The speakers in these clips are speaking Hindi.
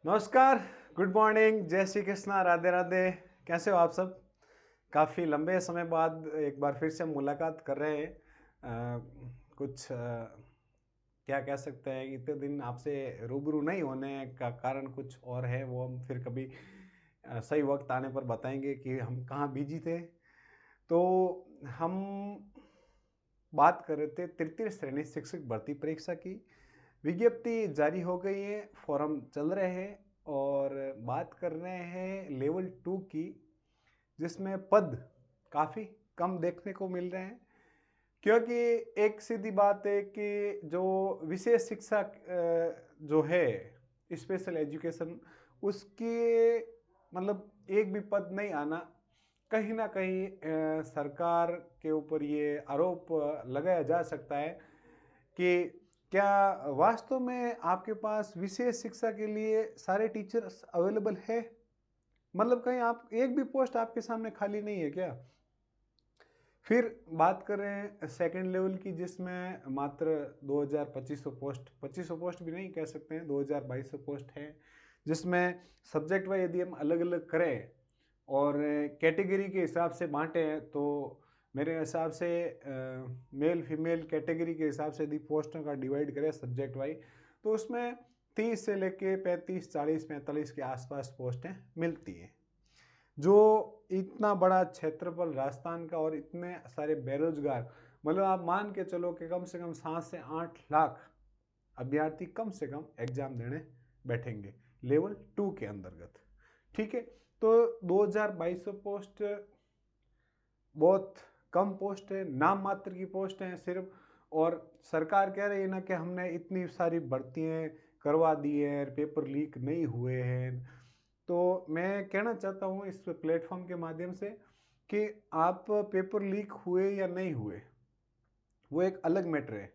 नमस्कार, गुड मॉर्निंग, जय श्री कृष्णा, राधे राधे। कैसे हो आप सब? काफ़ी लंबे समय बाद एक बार फिर से मुलाकात कर रहे हैं। क्या कह सकते हैं, इतने दिन आपसे रूबरू नहीं होने का कारण कुछ और है, वो हम फिर कभी सही वक्त आने पर बताएंगे कि हम कहाँ बिजी थे। तो हम बात कर रहे थे तृतीय श्रेणी शिक्षक भर्ती परीक्षा की। विज्ञप्ति जारी हो गई है, फॉर्म चल रहे हैं और बात कर रहे हैं लेवल 2 की, जिसमें पद काफ़ी कम देखने को मिल रहे हैं। क्योंकि एक सीधी बात है कि जो विशेष शिक्षा जो है, स्पेशल एजुकेशन, उसके मतलब एक भी पद नहीं आना, कहीं ना कहीं सरकार के ऊपर ये आरोप लगाया जा सकता है कि क्या वास्तव में आपके पास विशेष शिक्षा के लिए सारे टीचर्स अवेलेबल है? मतलब कहीं आप एक भी पोस्ट आपके सामने खाली नहीं है क्या? फिर बात कर रहे हैं सेकंड लेवल की, जिसमें मात्र 2200 पोस्ट, 2500 पोस्ट भी नहीं कह सकते हैं, 2200 पोस्ट है, जिसमें सब्जेक्ट वाइज यदि हम अलग अलग करें और कैटेगरी के हिसाब से बांटें तो मेरे हिसाब से मेल फीमेल कैटेगरी के हिसाब से यदि पोस्टों का डिवाइड करें सब्जेक्ट वाइज, तो उसमें 30 से लेके 35, 40, 45 के आसपास पोस्टें मिलती हैं। जो इतना बड़ा क्षेत्रफल राजस्थान का और इतने सारे बेरोजगार, मतलब आप मान के चलो कि कम से कम 7 से 8 लाख अभ्यर्थी कम से कम एग्जाम देने बैठेंगे लेवल 2 के अंतर्गत। ठीक है, तो 2200 पोस्ट बहुत कम पोस्ट है, नाम मात्र की पोस्ट है सिर्फ। और सरकार कह रही है ना कि हमने इतनी सारी भर्तियां करवा दी है, पेपर लीक नहीं हुए हैं। तो मैं कहना चाहता हूँ इस प्लेटफॉर्म के माध्यम से कि आप पेपर लीक हुए या नहीं हुए वो एक अलग मैटर है,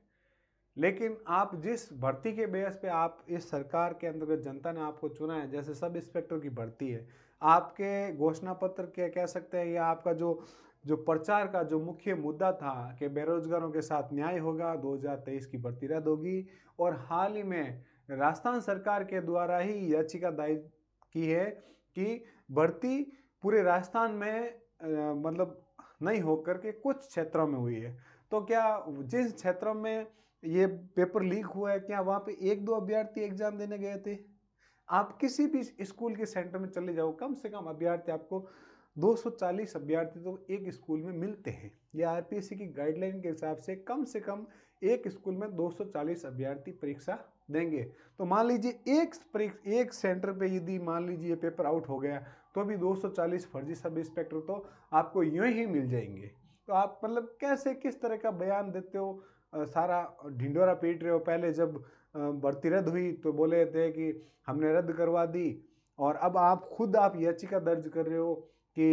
लेकिन आप जिस भर्ती के बेस पे आप इस सरकार के अंतर्गत जनता ने आपको चुना है, जैसे सब इंस्पेक्टर की भर्ती है, आपके घोषणा पत्र के कह सकते हैं, या आपका जो जो प्रचार का जो मुख्य मुद्दा था कि बेरोजगारों के साथ न्याय होगा, 2023 की भर्ती रद्द होगी। और हाल ही में राजस्थान सरकार के द्वारा ही याचिका दायर की है कि भर्ती पूरे राजस्थान में मतलब नहीं होकर के कुछ क्षेत्रों में हुई है। तो क्या जिस क्षेत्रों में ये पेपर लीक हुआ है, क्या वहाँ पे एक दो अभ्यर्थी एग्जाम देने गए थे? आप किसी भी स्कूल के सेंटर में चले जाओ, कम से कम अभ्यर्थी आपको 240 अभ्यर्थी तो एक स्कूल में मिलते हैं। ये आरपीएससी की गाइडलाइन के हिसाब से कम एक स्कूल में 240 अभ्यर्थी परीक्षा देंगे। तो मान लीजिए एक सेंटर पे यदि मान लीजिए पेपर आउट हो गया, तो भी 240 फर्जी सब इंस्पेक्टर तो आपको यूं ही मिल जाएंगे। तो आप मतलब कैसे किस तरह का बयान देते हो, सारा ढिंडोरा पीट रहे हो। पहले जब भर्ती रद्द हुई तो बोले थे कि हमने रद्द करवा दी, और अब आप खुद आप याचिका दर्ज कर रहे हो कि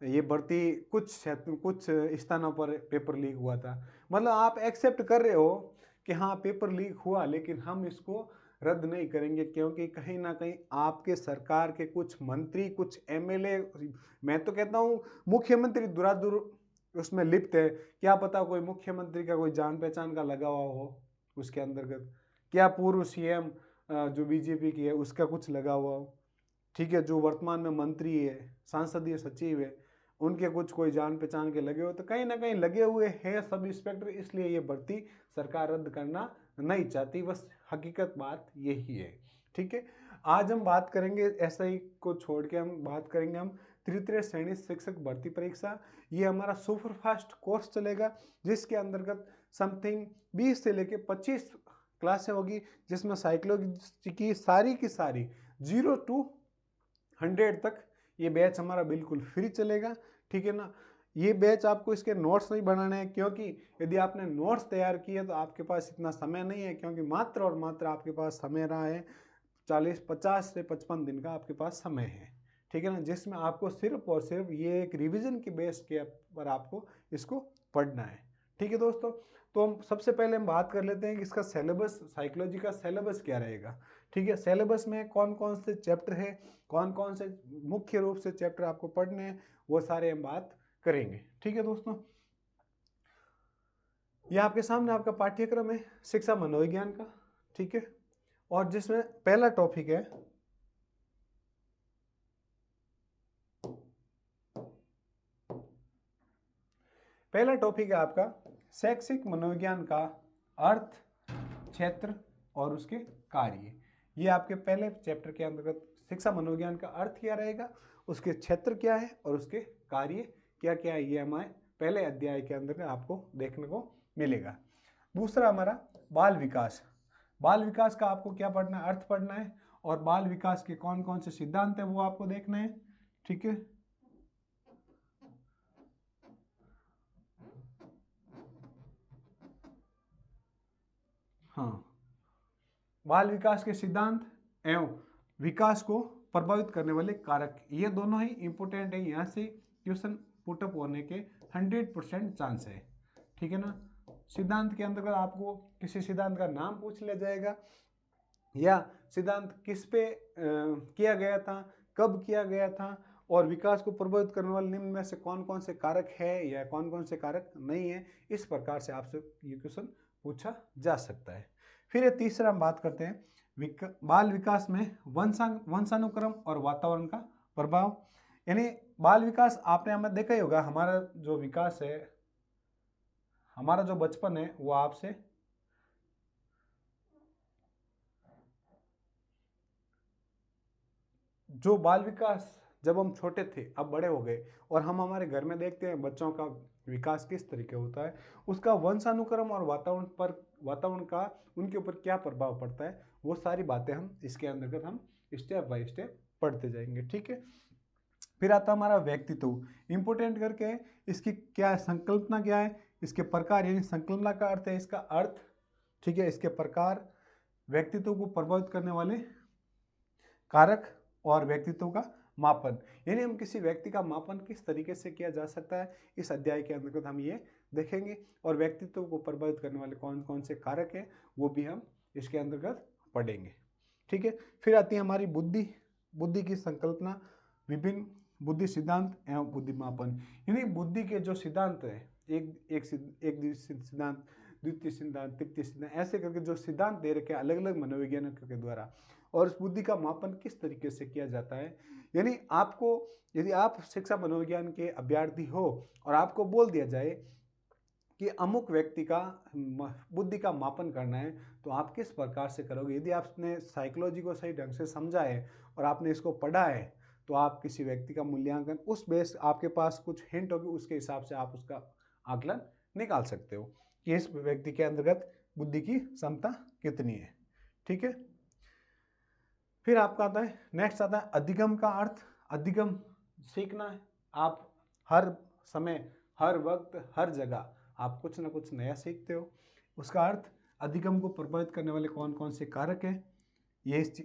ये भर्ती कुछ स्थानों पर पेपर लीक हुआ था। मतलब आप एक्सेप्ट कर रहे हो कि हाँ पेपर लीक हुआ, लेकिन हम इसको रद्द नहीं करेंगे, क्योंकि कहीं ना कहीं आपके सरकार के कुछ मंत्री, कुछ एमएलए, मैं तो कहता हूँ मुख्यमंत्री दुरादुर उसमें लिप्त है। क्या पता कोई मुख्यमंत्री का कोई जान पहचान का लगा हुआ हो उसके अंतर्गत, क्या पूर्व सीएम जो बीजेपी की है उसका कुछ लगा हुआ हो। ठीक है, जो वर्तमान में मंत्री है, सांसदीय सचिव है, उनके कुछ कोई जान पहचान के लगे हुए, तो कहीं ना कहीं लगे हुए हैं सब इंस्पेक्टर, इसलिए ये भर्ती सरकार रद्द करना नहीं चाहती। बस हकीकत बात यही है। ठीक है, आज हम बात करेंगे ऐसा ही को छोड़ के, हम बात करेंगे हम तृतीय श्रेणी शिक्षक भर्ती परीक्षा। ये हमारा सुपरफास्ट कोर्स चलेगा, जिसके अंतर्गत समथिंग 20 से लेके 25 क्लासें होगी, जिसमें साइकोलॉजी की सारी 0 to 100 तक ये बैच हमारा बिल्कुल फ्री चलेगा। ठीक है ना, ये बैच आपको इसके नोट्स नहीं बनाने हैं, क्योंकि यदि आपने नोट्स तैयार किए तो आपके पास इतना समय नहीं है, क्योंकि मात्र और मात्र आपके पास समय रहा है 50 से 55 दिन का आपके पास समय है। ठीक है ना, जिसमें आपको सिर्फ और सिर्फ ये एक रिवीजन के बेस के पर आपको इसको पढ़ना है। ठीक है दोस्तों, तो हम सबसे पहले हम बात कर लेते हैं कि इसका सिलेबस, साइकोलॉजी का सिलेबस क्या रहेगा। ठीक है, सिलेबस में कौन कौन से चैप्टर है, कौन कौन से मुख्य रूप से चैप्टर आपको पढ़ने हैं, वो सारे हम बात करेंगे। ठीक है दोस्तों, ये आपके सामने आपका पाठ्यक्रम है शिक्षा मनोविज्ञान का। ठीक है, और जिसमें पहला टॉपिक है आपका शैक्षिक मनोविज्ञान का अर्थ, क्षेत्र और उसके कार्य। ये आपके पहले चैप्टर के अंतर्गत शिक्षा मनोविज्ञान का अर्थ क्या रहेगा, उसके क्षेत्र क्या है और उसके कार्य क्या क्या है, ये हमारे पहले अध्याय के अंदर आपको देखने को मिलेगा। दूसरा हमारा बाल विकास। बाल विकास का आपको क्या पढ़ना है, अर्थ पढ़ना है, और बाल विकास के कौन कौन से सिद्धांत है वो आपको देखना है। ठीक है, हाँ, बाल विकास के सिद्धांत एवं विकास को प्रभावित करने वाले कारक, ये दोनों ही इंपोर्टेंट है, यहाँ से क्वेश्चन पुटअप होने के 100% चांस है। ठीक है ना। सिद्धांत के अंतर्गत आपको किसी सिद्धांत का नाम पूछ लिया जाएगा, या सिद्धांत किस पे किया गया था, कब किया गया था, और विकास को प्रभावित करने वाले निम्न में से कौन कौन से कारक है या कौन कौन से कारक नहीं है। इस प्रकार से आपसे ये क्वेश्चन पूछा जा सकता है। फिर तीसरा हम बात करते हैं बाल विकास में वंशानुक्रम और वातावरण का प्रभाव। यानी बाल विकास आपने हमें देखा ही होगा, हमारा जो विकास है, हमारा जो बचपन है वो आपसे जो बाल विकास जब हम छोटे थे अब बड़े हो गए और हम हमारे घर में देखते हैं बच्चों का विकास किस तरीके होता है, उसका वंशानुक्रम और वातावरण का उनके ऊपर क्या प्रभाव पड़ता है, वो सारी बातें हम इसके अंतर्गत हम स्टेप बाय स्टेप पढ़ते जाएंगे। ठीक है। फिर आता हमारा व्यक्तित्व, इंपोर्टेंट करके इसकी क्या है, संकल्पना क्या है, इसके प्रकार, यानी संकल्पना का अर्थ है इसका अर्थ। ठीक है, इसके प्रकार, व्यक्तित्व को प्रभावित करने वाले कारक और व्यक्तित्व का मापन, यानी हम किसी व्यक्ति का मापन किस तरीके से किया जा सकता है, इस अध्याय के अंतर्गत हम ये देखेंगे। और व्यक्तित्व को प्रभावित करने वाले कौन कौन से कारक हैं वो भी हम इसके अंतर्गत पढ़ेंगे। ठीक है। फिर आती है हमारी बुद्धि की संकल्पना, विभिन्न बुद्धि सिद्धांत एवं बुद्धि मापन। यानी बुद्धि के जो सिद्धांत है, एक सिद्धांत, द्वितीय सिद्धांत, तृतीय सिद्धांत, ऐसे करके जो सिद्धांत दे रखे अलग अलग मनोवैज्ञानिकों के द्वारा, और उस बुद्धि का मापन किस तरीके से किया जाता है। यानी आपको, यदि आप शिक्षा मनोविज्ञान के अभ्यर्थी हो और आपको बोल दिया जाए कि अमुक व्यक्ति का बुद्धि का मापन करना है, तो आप किस प्रकार से करोगे। यदि आपने साइकोलॉजी को सही ढंग से समझा है और आपने इसको पढ़ा है, तो आप किसी व्यक्ति का मूल्यांकन उस बेस, आपके पास कुछ हिंट होगी, उसके हिसाब से आप उसका आकलन निकाल सकते हो कि इस व्यक्ति के अंतर्गत बुद्धि की क्षमता कितनी है। ठीक है। फिर आपका आता है, नेक्स्ट आता है अधिगम का अर्थ। अधिगम सीखना है, आप हर समय, हर वक्त, हर जगह आप कुछ ना कुछ नया सीखते हो। उसका अर्थ, अधिगम को प्रभावित करने वाले कौन कौन से कारक हैं, ये इस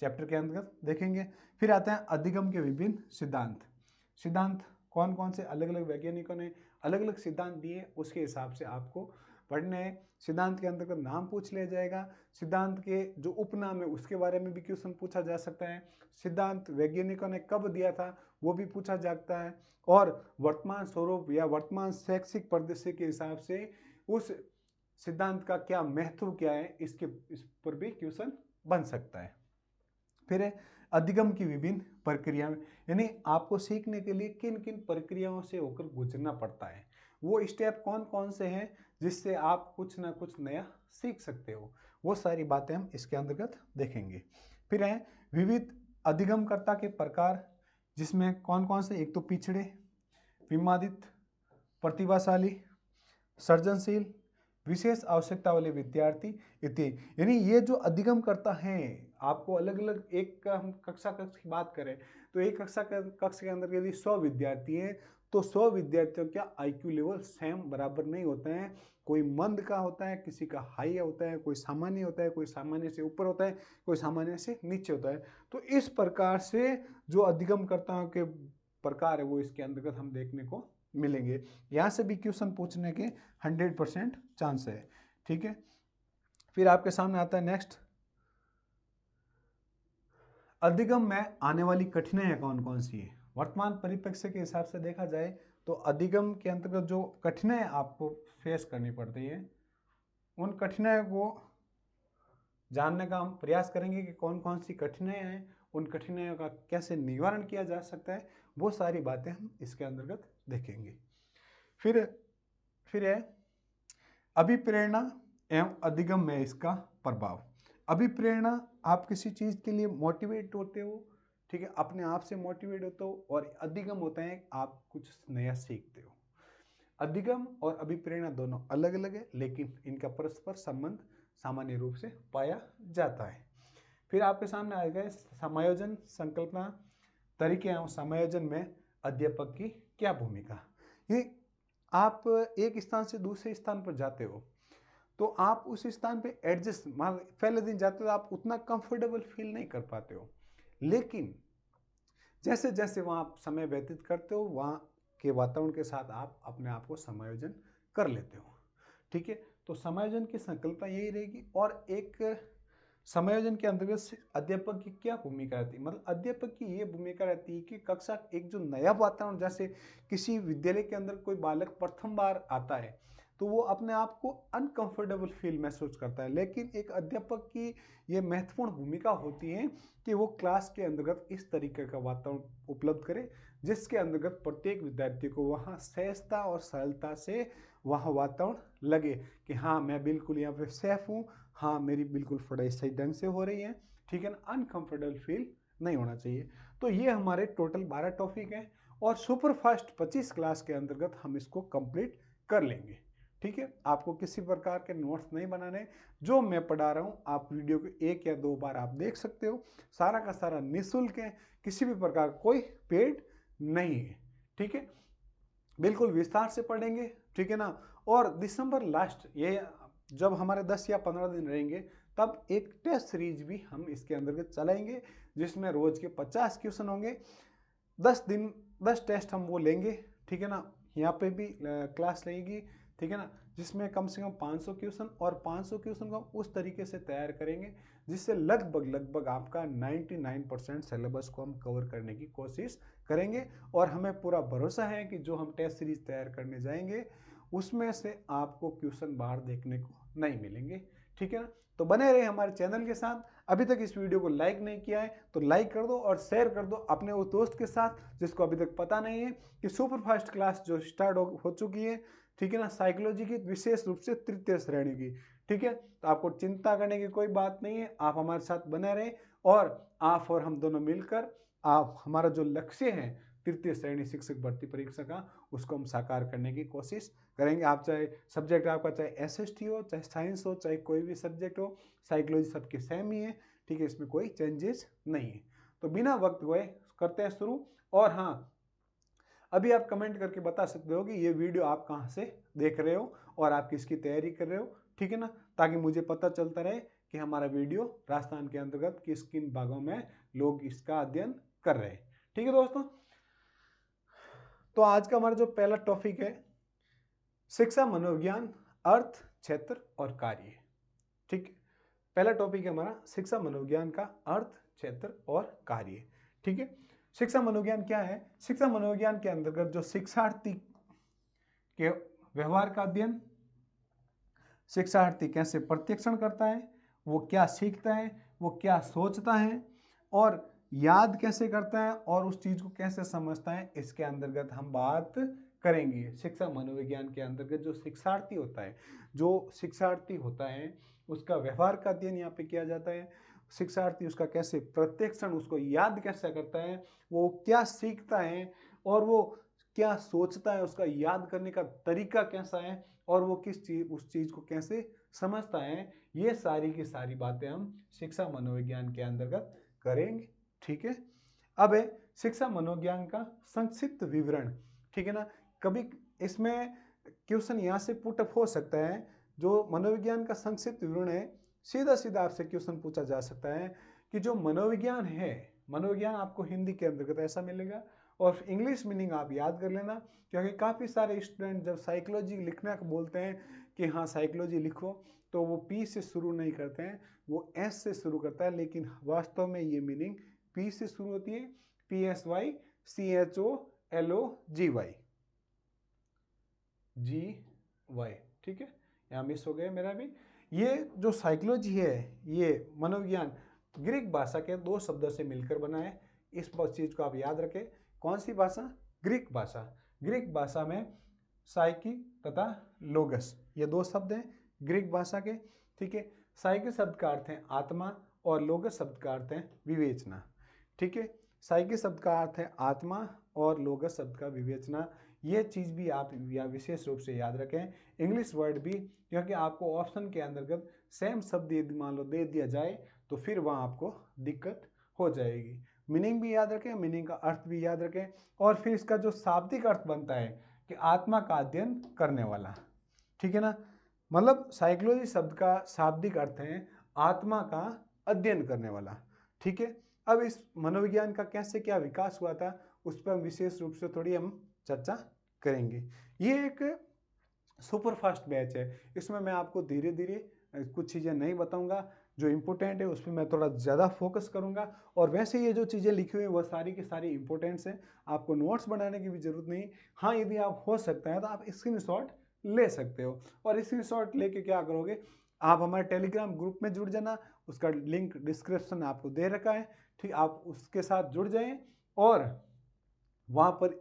चैप्टर के अंतर्गत देखेंगे। फिर आते हैं अधिगम के विभिन्न सिद्धांत। सिद्धांत कौन कौन से अलग अलग वैज्ञानिकों ने अलग अलग सिद्धांत दिए, उसके हिसाब से आपको पढ़ने हैं। सिद्धांत के अंतर्गत नाम पूछ लिया जाएगा, सिद्धांत के जो उपनाम है उसके बारे में भी क्वेश्चन पूछा जा सकता है, सिद्धांत वैज्ञानिकों ने कब दिया था वो भी पूछा जाता है, और वर्तमान स्वरूप या वर्तमान शैक्षिक परिदृश्य के हिसाब से उस सिद्धांत का क्या महत्व क्या है, इस पर भी क्वेश्चन बन सकता है। फिर है अधिगम की विभिन्न प्रक्रियाएं, यानी आपको सीखने के लिए किन किन प्रक्रियाओं से होकर गुजरना पड़ता है, वो स्टेप कौन कौन से हैं जिससे आप कुछ ना कुछ नया सीख सकते हो, वो सारी बातें हम इसके अंतर्गत देखेंगे। फिर है विविध अधिगमकर्ता के प्रकार, जिसमें कौन कौन से, एक तो पिछड़े, विमादित, प्रतिभाशाली, सृजनशील, विशेष आवश्यकता वाले विद्यार्थी इत्यादि। यानी ये जो अधिगम करता है, आपको अलग अलग, एक का हम कक्षा की बात करें तो एक कक्षा के अंदर यदि 100 विद्यार्थी हैं तो 100 विद्यार्थियों का IQ लेवल सेम बराबर नहीं होते हैं। कोई मंद का होता है, किसी का हाई होता है, कोई सामान्य होता है, कोई सामान्य से ऊपर होता है, कोई सामान्य से नीचे होता है। तो इस प्रकार से जो अधिगमकर्ताओं के प्रकार है वो इसके अंतर्गत हम देखने को मिलेंगे। यहाँ से भी क्वेश्चन पूछने के 100% चांस है। ठीक है। फिर आपके सामने आता है नेक्स्ट, अधिगम में आने वाली कठिनाइयाँ कौन कौन सी है। वर्तमान परिप्रेक्ष्य के हिसाब से देखा जाए तो अधिगम के अंतर्गत जो कठिनाइयाँ आपको फेस करनी पड़ती है, उन कठिनाइयों को जानने का हम प्रयास करेंगे कि कौन कौन सी कठिनाइयाँ हैं, उन कठिनाइयों का कैसे निवारण किया जा सकता है, वो सारी बातें हम इसके अंतर्गत देखेंगे। फिर है अभिप्रेरणा एवं अधिगम में इसका प्रभाव। अभिप्रेरणा, आप किसी चीज़ के लिए मोटिवेट होते हो, ठीक है, अपने आप से मोटिवेट होते हो, और अधिगम होता है आप कुछ नया सीखते हो। अधिगम और अभिप्रेरणा दोनों अलग अलग है, लेकिन इनका परस्पर संबंध सामान्य रूप से पाया जाता है। फिर आपके सामने आएगा समायोजन संकल्पना तरीके एवं समायोजन में अध्यापक की क्या भूमिका। ये आप एक स्थान से दूसरे स्थान पर जाते हो, तो आप उस स्थान पे एडजस्ट, मान पहले दिन जाते हो आप उतना कंफर्टेबल फील नहीं कर पाते हो, लेकिन जैसे जैसे वहाँ आप समय व्यतीत करते हो, वहाँ के वातावरण के साथ आप अपने आप को समायोजन कर लेते हो, ठीक है। तो समायोजन की संकल्पना यही रहेगी। और एक समायोजन के अंतर्गत अध्यापक की क्या भूमिका रहती है, मतलब अध्यापक की ये भूमिका रहती है कि कक्षा एक जो नया वातावरण, जैसे किसी विद्यालय के अंदर कोई बालक प्रथम बार आता है तो वो अपने आप को अनकंफर्टेबल फील महसूस करता है, लेकिन एक अध्यापक की ये महत्वपूर्ण भूमिका होती है कि वो क्लास के अंतर्गत इस तरीके का वातावरण उपलब्ध करे जिसके अंतर्गत प्रत्येक विद्यार्थी को वहाँ सहजता और सरलता से वहाँ वातावरण लगे कि हाँ मैं बिल्कुल यहाँ पे सेफ हूँ, हाँ मेरी बिल्कुल पढ़ाई सही ढंग से हो रही है, ठीक है ना, अनकंफर्टेबल फील नहीं होना चाहिए। तो ये हमारे टोटल 12 टॉपिक हैं और सुपर फास्ट 25 क्लास के अंतर्गत हम इसको कंप्लीट कर लेंगे, ठीक है। आपको किसी प्रकार के नोट्स नहीं बनाने, जो मैं पढ़ा रहा हूँ आप वीडियो को 1 या 2 बार आप देख सकते हो, सारा का सारा निःशुल्क है, किसी भी प्रकार कोई पेड नहीं है, ठीक है। बिल्कुल विस्तार से पढ़ेंगे, ठीक है ना। और दिसंबर लास्ट, ये जब हमारे 10 या 15 दिन रहेंगे तब एक टेस्ट सीरीज भी हम इसके अंतर्गत चलाएंगे, जिसमें रोज के 50 क्वेश्चन होंगे, 10 दिन 10 टेस्ट हम वो लेंगे, ठीक है ना। यहाँ पे भी क्लास रहेगी, ठीक है ना, जिसमें कम से कम 500 क्वेश्चन, और 500 क्वेश्चन को हम उस तरीके से तैयार करेंगे जिससे लगभग आपका 99% सिलेबस को हम कवर करने की कोशिश करेंगे। और हमें पूरा भरोसा है कि जो हम टेस्ट सीरीज तैयार करने जाएंगे उसमें से आपको क्वेश्चन बाहर देखने को नहीं मिलेंगे, ठीक है ना। तो बने रहे हमारे चैनल के साथ। अभी तक इस वीडियो को लाइक नहीं किया है तो लाइक कर दो और शेयर कर दो अपने उस दोस्त के साथ जिसको अभी तक पता नहीं है कि सुपर फास्ट क्लास जो स्टार्ट हो चुकी है, ठीक है ना, साइकोलॉजी की, विशेष रूप से तृतीय श्रेणी की, ठीक है। तो आपको चिंता करने की कोई बात नहीं है, आप हमारे साथ बने रहे और आप और हम दोनों मिलकर आप हमारा जो लक्ष्य है तृतीय श्रेणी शिक्षक भर्ती परीक्षा का, उसको हम साकार करने की कोशिश करेंगे। आप चाहे सब्जेक्ट आपका चाहे एसएसटी हो, चाहे साइंस हो, चाहे कोई भी सब्जेक्ट हो, साइकोलॉजी सबकी सेम ही है, ठीक है, इसमें कोई चेंजेस नहीं है। तो बिना वक्त गए करते हैं शुरू। और हाँ, अभी आप कमेंट करके बता सकते हो कि ये वीडियो आप कहाँ से देख रहे हो और आप किसकी तैयारी कर रहे हो, ठीक है ना, ताकि मुझे पता चलता रहे कि हमारा वीडियो राजस्थान के अंतर्गत किस किन भागों में लोग इसका अध्ययन कर रहे हैं, ठीक है दोस्तों। तो आज का हमारा जो पहला टॉपिक है शिक्षा मनोविज्ञान, अर्थ, क्षेत्र और कार्य, ठीक है। पहला टॉपिक है हमारा शिक्षा मनोविज्ञान का अर्थ, क्षेत्र और कार्य, ठीक है। शिक्षा मनोविज्ञान क्या है? शिक्षा मनोविज्ञान के अंतर्गत जो शिक्षार्थी के व्यवहार का अध्ययन, शिक्षार्थी कैसे प्रत्यक्षण करता है, वो क्या सीखता है, वो क्या सोचता है और याद कैसे करता है और उस चीज को कैसे समझता है, इसके अंतर्गत हम बात करेंगे। शिक्षा मनोविज्ञान के अंतर्गत जो शिक्षार्थी होता है उसका व्यवहार का अध्ययन यहाँ पे किया जाता है। शिक्षार्थी उसका कैसे प्रत्यक्षण, उसको याद कैसे करता है, वो क्या सीखता है और वो क्या सोचता है, उसका याद करने का तरीका कैसा है और वो उस चीज को कैसे समझता है, ये सारी की सारी बातें हम शिक्षा मनोविज्ञान के अंतर्गत करेंगे, ठीक है। अब है शिक्षा मनोविज्ञान का संक्षिप्त विवरण, ठीक है ना। कभी इसमें क्वेश्चन यहाँ से पुटअप हो सकता है, जो मनोविज्ञान का संक्षिप्त विवरण है, सीधा सीधा आपसे क्वेश्चन पूछा जा सकता है कि जो मनोविज्ञान है, मनोविज्ञान आपको हिंदी के अंतर्गत ऐसा मिलेगा और इंग्लिश मीनिंग आप याद कर लेना, क्योंकि काफ़ी सारे स्टूडेंट जब साइकोलॉजी लिखने को बोलते हैं कि हाँ साइकोलॉजी लिखो, तो वो पी से शुरू नहीं करते हैं, वो एस से शुरू करता है, लेकिन वास्तव में ये मीनिंग पी से शुरू होती है, PSYCHOLOGY, ठीक है, यहाँ मिस हो गया मेरा भी। ये जो साइकोलॉजी है, ये मनोविज्ञान ग्रीक भाषा के 2 शब्दों से मिलकर बना है। इस चीज को आप याद रखें। कौन सी भाषा? ग्रीक भाषा। ग्रीक भाषा में साइकी तथा लोगस, ये 2 शब्द हैं ग्रीक भाषा के। ठीक है, साइकी शब्द का अर्थ है आत्मा और लोगस शब्द का अर्थ है विवेचना। ठीक है, साइकी शब्द का अर्थ है आत्मा और लोगस शब्द का विवेचना। ये चीज़ भी आप या विशेष रूप से याद रखें। इंग्लिश वर्ड भी, क्योंकि आपको ऑप्शन के अंतर्गत सेम शब्द यदि मान लो दे दिया जाए तो फिर वहाँ आपको दिक्कत हो जाएगी। मीनिंग भी याद रखें, मीनिंग का अर्थ भी याद रखें, और फिर इसका जो शाब्दिक अर्थ बनता है कि आत्मा का अध्ययन करने वाला। ठीक है ना, मतलब साइकोलॉजी शब्द का शाब्दिक अर्थ है आत्मा का अध्ययन करने वाला। ठीक है, अब इस मनोविज्ञान का कैसे क्या विकास हुआ था उस पर विशेष रूप से थोड़ी हम चर्चा करेंगे। ये एक सुपर फास्ट बैच है, इसमें मैं आपको धीरे धीरे कुछ चीज़ें नहीं बताऊंगा, जो इम्पोर्टेंट है उस पर मैं थोड़ा ज़्यादा फोकस करूंगा। और वैसे ये जो चीज़ें लिखी हुई है वह सारी की सारी इंपॉर्टेंट्स हैं, आपको नोट्स बनाने की भी ज़रूरत नहीं। हाँ, यदि आप हो सकता है तो आप स्क्रीनशॉट ले सकते हो, और स्क्रीनशॉट लेके क्या करोगे, आप हमारे टेलीग्राम ग्रुप में जुड़ जाना, उसका लिंक डिस्क्रिप्शन आपको दे रखा है। ठीक, आप उसके साथ जुड़ जाएं और वहाँ पर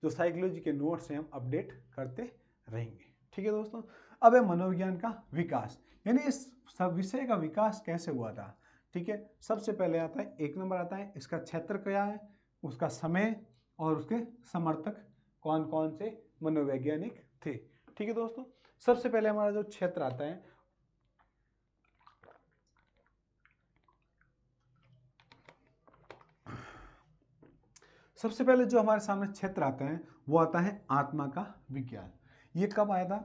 जो साइकोलॉजी के नोट्स हैं हम अपडेट करते रहेंगे। ठीक है दोस्तों, अब है मनोविज्ञान का विकास, यानी इस सब विषय का विकास कैसे हुआ था। ठीक है, सबसे पहले आता है 1 नंबर आता है इसका क्षेत्र क्या है, उसका समय और उसके समर्थक कौन कौन से मनोवैज्ञानिक थे। ठीक है दोस्तों, सबसे पहले हमारा जो क्षेत्र आता है सबसे पहले जो हमारे सामने क्षेत्र आता है वो आता है आत्मा का विज्ञान। ये कब आया था?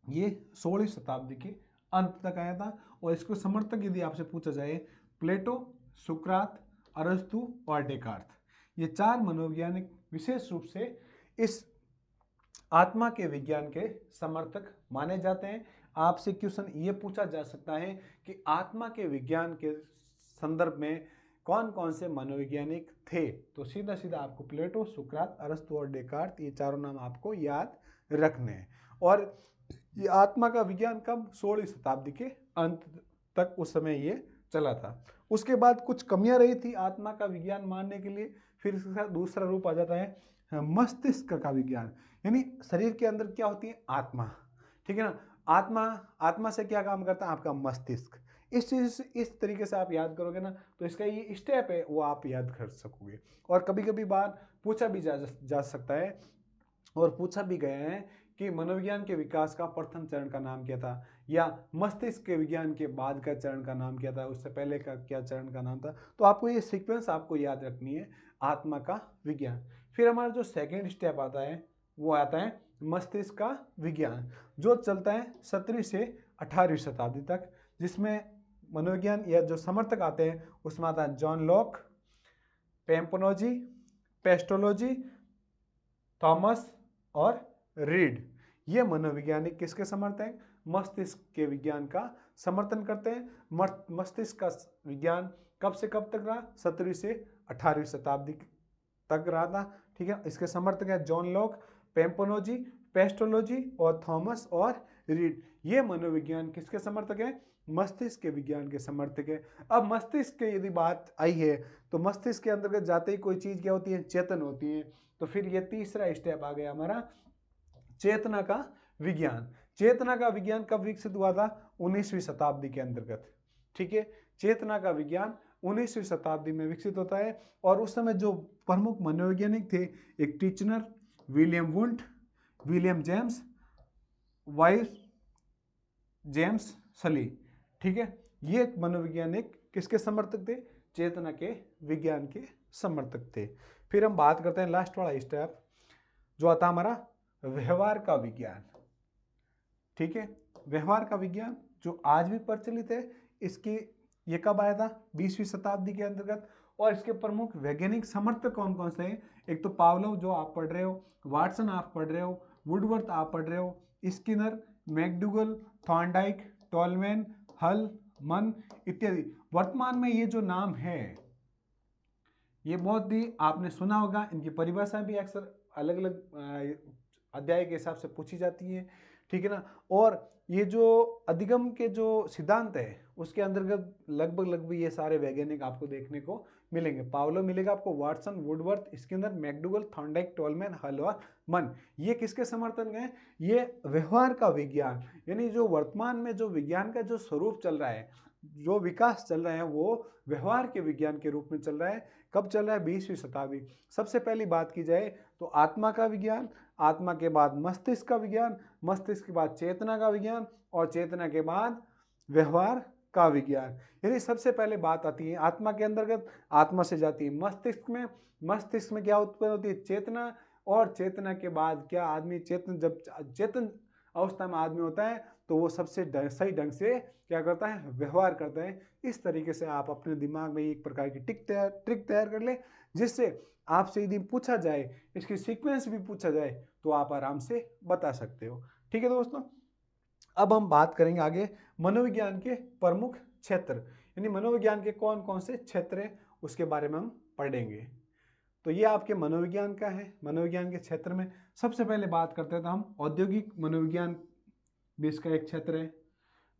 ये 16वीं शताब्दी के अंत तक आया था, और इसको समर्थक यदि आपसे पूछा जाए प्लेटो, सुकरात, अरस्तु और डेकार्त, ये 4 मनोवैज्ञानिक विशेष रूप से इस आत्मा के विज्ञान के समर्थक माने जाते हैं। आपसे क्वेश्चन ये पूछा जा सकता है कि आत्मा के विज्ञान के संदर्भ में कौन कौन से मनोवैज्ञानिक थे, तो सीधा सीधा आपको प्लेटो, सुकरात, अरस्तु और डेकार्त, ये चारों नाम आपको याद रखने हैं। और ये आत्मा का विज्ञान कब? 16वीं शताब्दी के अंत तक उस समय ये चला था। उसके बाद कुछ कमियां रही थी आत्मा का विज्ञान मानने के लिए, फिर इसका दूसरा रूप आ जाता है मस्तिष्क का विज्ञान, यानी शरीर के अंदर क्या होती है? आत्मा। ठीक है ना, आत्मा से क्या काम करता है? आपका मस्तिष्क। इस चीज इस तरीके से आप याद करोगे ना तो इसका ये स्टेप है वो आप याद कर सकोगे। और कभी कभी बात पूछा भी जा सकता है, और पूछा भी गया है कि मनोविज्ञान के विकास का प्रथम चरण का नाम क्या था, या मस्तिष्क के विज्ञान के बाद का चरण का नाम क्या था, उससे पहले का क्या चरण का नाम था। तो आपको ये सीक्वेंस आपको याद रखनी है, आत्मा का विज्ञान। फिर हमारा जो सेकेंड स्टेप आता है वो आता है मस्तिष्क का विज्ञान, जो चलता है 17वीं से 18वीं शताब्दी तक, जिसमें मनोविज्ञान या जो समर्थक आते हैं उसमें आता है जॉन लॉक, पेम्पनोजी, पेस्टोलॉजी, थॉमस और रीड। ये मनोवैज्ञानिक किसके समर्थक हैं? मस्तिष्क के विज्ञान का समर्थन करते हैं। मस्तिष्क का विज्ञान कब से कब तक रहा? 17वीं से 18वीं शताब्दी तक रहा था। ठीक है, इसके समर्थक है जॉन लॉक, पेम्पनोजी, पेस्टोलॉजी और थॉमस और रीड। ये मनोविज्ञान किसके समर्थक हैं? मस्तिष्क के विज्ञान के समर्थक है। अब मस्तिष्क की यदि बात आई है तो मस्तिष्क के अंतर्गत जाते ही कोई चीज क्या होती है? चेतन होती है। तो फिर ये तीसरा स्टेप आ गया हमारा चेतना का विज्ञान। चेतना का विज्ञान कब विकसित हुआ था? 19वीं शताब्दी के अंतर्गत। ठीक है, चेतना का विज्ञान 19वीं शताब्दी में विकसित होता है। और उस समय जो प्रमुख मनोवैज्ञानिक थे, एक Titchener, William Wundt, William James, वाइस जेम्स सली। ठीक है, ये मनोवैज्ञानिक किसके समर्थक थे? चेतना के विज्ञान के समर्थक थे। फिर हम बात करते हैं लास्ट वाला स्टेप जो आता हमारा व्यवहार का विज्ञान। ठीक है, व्यवहार का विज्ञान जो आज भी प्रचलित है, इसकी ये कब आया था? 20वीं शताब्दी के अंतर्गत। और इसके प्रमुख वैज्ञानिक समर्थक कौन कौन से हैं? एक तो पावलोव जो आप पढ़ रहे हो, वाटसन आप पढ़ रहे हो, वुडवर्थ आप पढ़ रहे हो, स्किनर, मैकडूगल, थॉर्नडाइक, टॉलमैन, हल, मन इत्यादि। वर्तमान में ये जो नाम है ये बहुत ही आपने सुना होगा, इनकी परिभाषा भी अक्सर अलग अलग अध्याय के हिसाब से पूछी जाती है। ठीक है ना। और ये जो अधिगम के जो सिद्धांत है उसके अंतर्गत लगभग ये सारे वैज्ञानिक आपको देखने को मिलेंगे। पावलो मिलेगा आपको, Watson, Woodworth, Skinner, McDougall, Thorndike, Tolman, हल और मन। ये किसके समर्थन में है? ये व्यवहार का विज्ञान, यानी जो वर्तमान में जो विज्ञान का जो स्वरूप चल रहा है, जो विकास चल रहा है, वो व्यवहार के विज्ञान के रूप में चल रहा है। कब चल रहा है? 20वीं शताब्दी। सबसे पहली बात की जाए तो आत्मा का विज्ञान, आत्मा के बाद मस्तिष्क का विज्ञान, मस्तिष्क के बाद चेतना का विज्ञान, और चेतना के बाद व्यवहार का विज्ञान। यानी सबसे पहले बात आती है आत्मा के अंतर्गत, आत्मा से जाती है मस्तिष्क में, मस्तिष्क में क्या उत्पन्न होती है? चेतना, और चेतना के बाद क्या आदमी चेतन, जब चेतन अवस्था में आदमी होता है तो वो सबसे सही ढंग से क्या करता है? व्यवहार करता है। इस तरीके से आप अपने दिमाग में एक प्रकार की ट्रिक तैयार कर ले, जिससे आपसे यदि पूछा जाए, इसकी सीक्वेंस भी पूछा जाए तो आप आराम से बता सकते हो। ठीक है दोस्तों, अब हम बात करेंगे आगे मनोविज्ञान के प्रमुख क्षेत्र, यानी मनोविज्ञान के कौन कौन से क्षेत्र हैं उसके बारे में हम पढ़ेंगे। तो ये आपके मनोविज्ञान का है। मनोविज्ञान के क्षेत्र में सबसे पहले बात करते हैं तो हम औद्योगिक मनोविज्ञान भी इसका एक क्षेत्र है।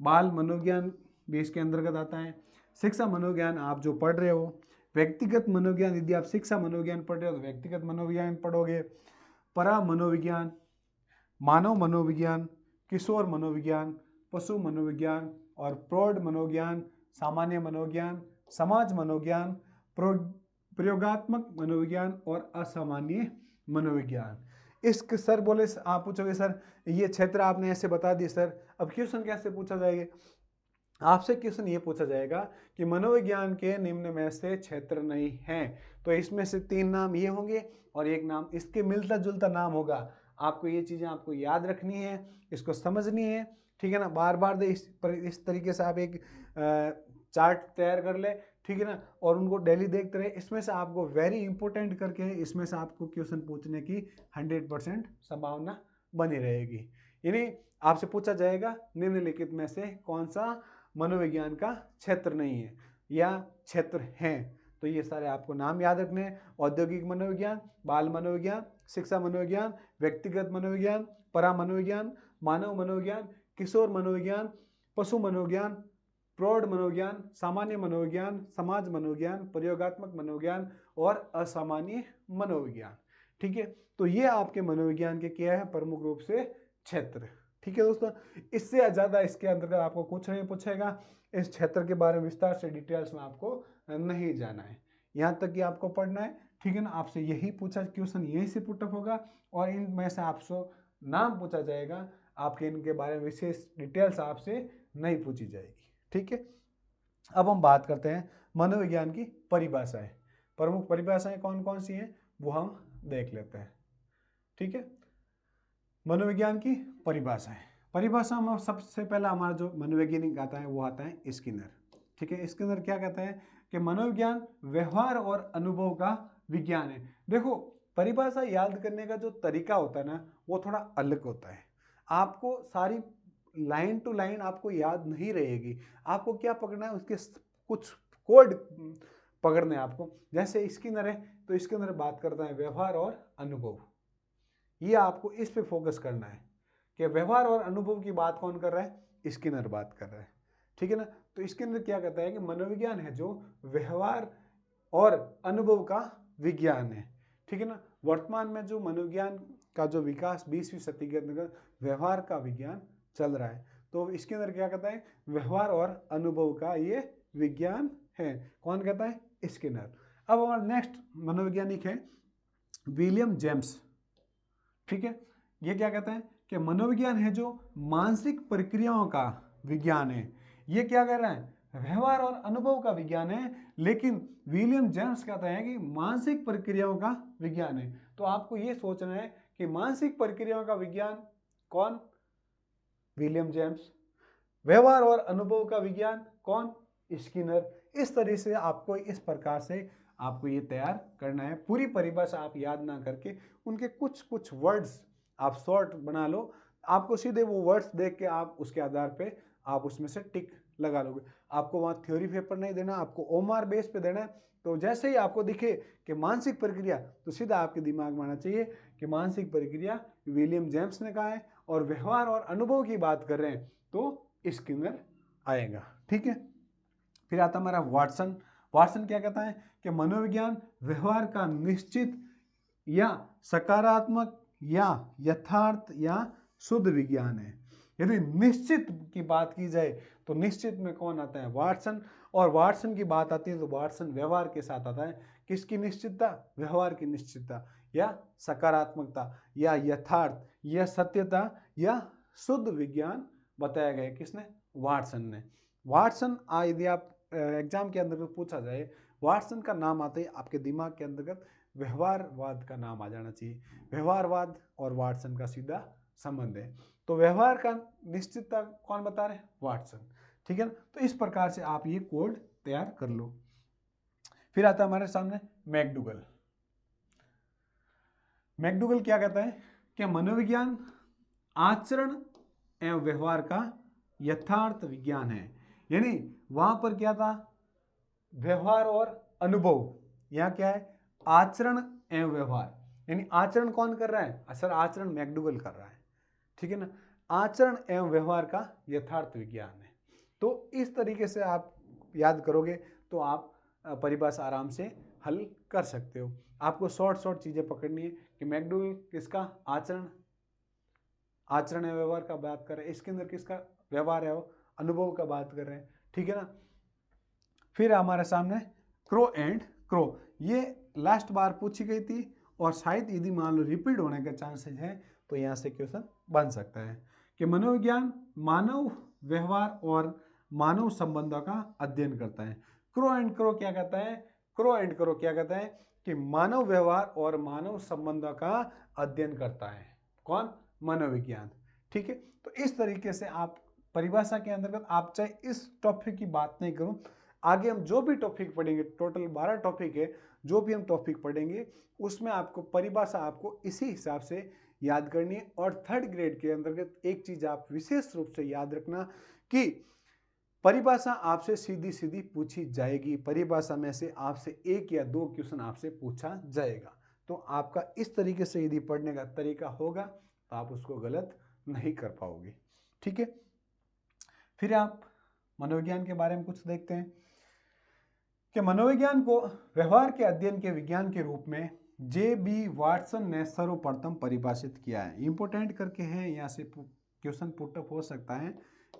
बाल मनोविज्ञान भी इसके अंतर्गत आता है। शिक्षा मनोविज्ञान आप जो पढ़ रहे हो, व्यक्तिगत मनोविज्ञान, यदि आप शिक्षा मनोविज्ञान पढ़ रहे हो तो व्यक्तिगत मनोविज्ञान पढ़ोगे। परा मनोविज्ञान, मानव मनोविज्ञान, किशोर मनोविज्ञान, पशु मनोविज्ञान और प्रौढ़ मनोविज्ञान, सामान्य मनोविज्ञान, समाज मनोविज्ञान, प्रयोगात्मक मनोविज्ञान और असामान्य मनोविज्ञान। इसके सर बोले, आप पूछोगे सर ये क्षेत्र आपने ऐसे बता दिए सर, अब क्वेश्चन कैसे पूछा जाएगा? आपसे क्वेश्चन ये पूछा जाएगा कि मनोविज्ञान के निम्न में से क्षेत्र नहीं है, तो इसमें से 3 नाम ये होंगे और एक नाम इसके मिलता जुलता नाम होगा। आपको ये चीज़ें आपको याद रखनी है, इसको समझनी है, ठीक है ना। बार बार इस तरीके से आप एक चार्ट तैयार कर ले, ठीक है ना, और उनको डेली देखते रहे। इसमें से आपको वेरी इंपॉर्टेंट करके इसमें से आपको क्वेश्चन पूछने की 100% संभावना बनी रहेगी। यानी आपसे पूछा जाएगा निम्नलिखित में से कौन सा मनोविज्ञान का क्षेत्र नहीं है या क्षेत्र हैं। तो ये सारे आपको नाम याद रखने हैं: औद्योगिक मनोविज्ञान, बाल मनोविज्ञान, शिक्षा मनोविज्ञान, व्यक्तिगत मनोविज्ञान, परा मनोविज्ञान, मानव मनोविज्ञान, किशोर मनोविज्ञान, पशु मनोविज्ञान, प्रौढ़ मनोविज्ञान, सामान्य मनोविज्ञान, समाज मनोविज्ञान, प्रयोगात्मक मनोविज्ञान और असामान्य मनोविज्ञान। ठीक है, तो ये आपके मनोविज्ञान के क्या है? प्रमुख रूप से क्षेत्र। ठीक है दोस्तों, इससे ज़्यादा इसके अंतर्गत आपको कुछ नहीं पूछेगा। इस क्षेत्र के बारे में विस्तार से डिटेल्स में आपको नहीं जाना है, यहाँ तक कि आपको पढ़ना है। ठीक है ना, आपसे यही पूछा, क्वेश्चन यहीं से पुटअप होगा और इनमें से आपसे नाम पूछा जाएगा, आपके इनके बारे में विशेष डिटेल्स आपसे नहीं पूछी जाएगी। ठीक है, अब हम बात करते हैं मनोविज्ञान की परिभाषाएं। प्रमुख परिभाषाएं कौन कौन सी हैं वो हम देख लेते हैं। ठीक है, मनोविज्ञान की परिभाषा में सबसे पहला हमारा जो मनोवैज्ञानिक आता है वो आता है स्किनर। ठीक है, स्किनर क्या कहता है कि मनोविज्ञान व्यवहार और अनुभव का विज्ञान है। देखो, परिभाषा याद करने का जो तरीका होता है ना वो थोड़ा अलग होता है। आपको सारी लाइन टू लाइन आपको याद नहीं रहेगी, आपको क्या पकड़ना है, उसके कुछ कोड पकड़ने हैं आपको। जैसे स्किनर है तो स्किनर बात करता है व्यवहार और अनुभव, ये आपको इस पे फोकस करना है कि व्यवहार और अनुभव की बात कौन कर रहा है? स्किनर बात कर रहा है। ठीक है ना, तो स्किनर क्या कहता है कि मनोविज्ञान है जो व्यवहार और अनुभव का विज्ञान है। ठीक है ना, वर्तमान में जो मनोविज्ञान का जो विकास 20वीं सदी के अंतर्गत व्यवहार का विज्ञान चल रहा है, तो इसके अंदर क्या कहता है? व्यवहार और अनुभव का ये विज्ञान है। कौन कहता है? स्किनर। अब हमारा नेक्स्ट मनोवैज्ञानिक है विलियम जेम्स। ठीक है, ये क्या कहते हैं कि मनोविज्ञान है जो मानसिक प्रक्रियाओं का विज्ञान है। ये क्या कह रहा है? व्यवहार और अनुभव का विज्ञान है, लेकिन विलियम जेम्स कहते हैं कि मानसिक प्रक्रियाओं का विज्ञान है। तो आपको ये सोचना है कि मानसिक प्रक्रियाओं का विज्ञान कौन? William James. व्यवहार और अनुभव का विज्ञान कौन? स्किनर। इस तरह से आपको इस प्रकार से आपको ये तैयार करना है। पूरी परिभाषा आप याद ना करके उनके कुछ कुछ वर्ड्स आप शॉर्ट बना लो, आपको सीधे वो वर्ड्स देख के आप उसके आधार पे आप उसमें से टिक लगा लोगे। आपको वहाँ थ्योरी पेपर नहीं देना, आपको ओमार बेस पे देना है। तो जैसे ही आपको दिखे कि मानसिक प्रक्रिया, तो सीधा आपके दिमाग में आना चाहिए कि मानसिक प्रक्रिया विलियम जेम्स ने कहा है और व्यवहार और अनुभव की बात कर रहे हैं तो इसके अंदर आएगा। ठीक है, फिर आता हमारा वाटसन। वाटसन क्या कहता है कि मनोविज्ञान व्यवहार का निश्चित या सकारात्मक या यथार्थ या शुद्ध विज्ञान है। यदि निश्चित की बात की जाए तो निश्चित में कौन आता है? वाटसन। और वाटसन की बात आती है तो वाटसन व्यवहार के साथ आता है। किसकी निश्चितता? व्यवहार की निश्चितता या सकारात्मकता या यथार्थ या सत्यता या शुद्ध विज्ञान बताया गया। किसने? वाटसन ने। वाटसन यदि आप एग्जाम के अंतर्गत पूछा जाए, वाटसन का नाम आते ही आपके दिमाग के अंतर्गत व्यवहारवाद का नाम आ जाना चाहिए। व्यवहारवाद और वाटसन का सीधा संबंध है। तो व्यवहार का निश्चितता कौन बता रहे हैं? वाटसन। ठीक है ना, तो इस प्रकार से आप ये कोड तैयार कर लो। फिर आता है हमारे सामने मैकडूगल। मैकडूगल क्या कहता है कि मनोविज्ञान आचरण एवं व्यवहार का यथार्थ विज्ञान है। यानी वहां पर क्या था? व्यवहार और अनुभव। यहां क्या है? आचरण एवं व्यवहार। यानी आचरण कौन कर रहा है? सर आचरण मैकडूगल कर रहा है। ठीक है ना, आचरण एवं व्यवहार का यथार्थ विज्ञान है। तो इस तरीके से आप याद करोगे तो आप परिभाषा आराम से हल कर सकते हो। आपको शॉर्ट चीजें पकड़नी है कि मैकडूगल किसका आचरण एवं व्यवहार का बात कर रहे हैं, इसके अंदर किसका व्यवहार है? वो अनुभव का बात कर रहे हैं। ठीक है ना, फिर हमारे सामने क्रो एंड क्रो। ये लास्ट बार पूछी गई थी और शायद यदि मान लो रिपीट होने के चांसेस हैं तो यहाँ से क्वेश्चन बन सकता है कि मनोविज्ञान मानव व्यवहार और मानव संबंधों का अध्ययन करता है। क्रो एंड क्रो क्या कहता है? क्रो एंड क्रो क्या कहता है कि मानव व्यवहार और मानव संबंधों का अध्ययन करता है। कौन? मनोविज्ञान। ठीक है, तो इस तरीके से आप परिभाषा के अंतर्गत, आप चाहे इस टॉपिक की बात नहीं करूं, आगे हम जो भी टॉपिक पढ़ेंगे, टोटल 12 टॉपिक है, जो भी हम टॉपिक पढ़ेंगे उसमें आपको परिभाषा आपको इसी हिसाब से याद करनी है। और 3rd ग्रेड के अंतर्गत एक चीज आप विशेष रूप से याद रखना कि परिभाषा आपसे सीधी सीधी पूछी जाएगी। परिभाषा में से आपसे 1 या 2 क्वेश्चन आपसे पूछा जाएगा। तो आपका इस तरीके से यदि पढ़ने का तरीका होगा तो आप उसको गलत नहीं कर पाओगे। ठीक है, फिर आप मनोविज्ञान के बारे में कुछ देखते हैं कि मनोविज्ञान को व्यवहार के अध्ययन के विज्ञान के रूप में जे.बी. वाटसन ने सर्वप्रथम परिभाषित किया है। इंपोर्टेंट करके है, यहाँ से क्वेश्चन पुटअप हो सकता है।